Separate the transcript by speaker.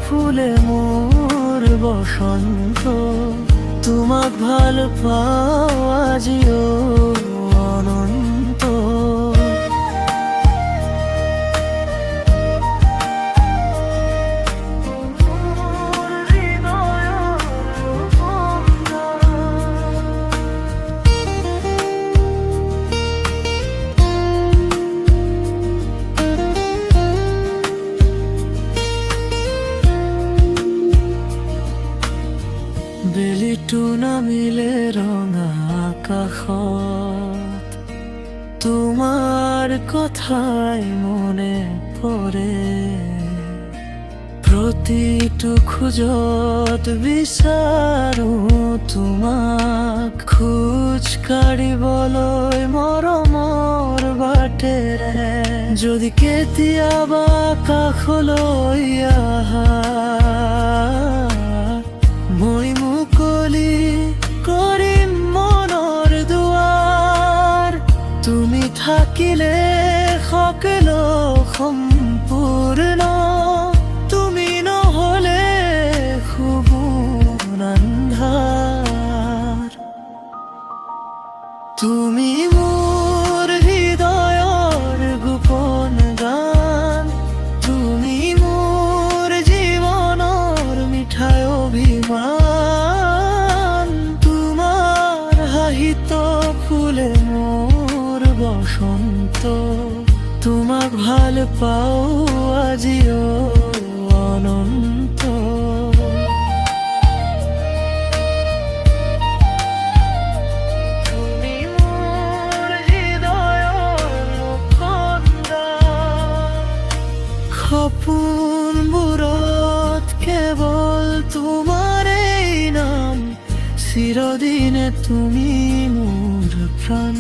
Speaker 1: ফুলে মোর বসন্ত, তোমাক ভাল পাওয়া আজিও অনন্ত। বেলিটো নামিলে ৰঙা আকাশত, তোমাৰ কথাই মনে পৰে। প্ৰতিটো খোজত বিচাৰো তোমাক, খোজ কাঢ়িবলৈ মৰমৰ বাটেৰে। যদি কেতিয়াবা কাষলৈ আহা, মই মুকলি কৰিম মনৰ দুৱাৰ। তুমি থাকিলে সকলো সম্পূৰ্ণ, তুমি নহলে শুব আন্ধাৰ। তুমি মোৰ হৃদয়ৰ গোপন গান, তুমি মোৰ জীৱনৰ মিঠাই অভিমান। তোমাৰ হাঁহিত ফুলে মোৰ বসন্ত, তোমাক ভাল পাওঁ আজিও অনন্ত। তুমি মোৰ হৃদয়ৰ কন্দা, সপোনবোৰত কেৱল তোমাৰেই নাম, চিৰদিনে তুমি মোৰ প্ৰাণ।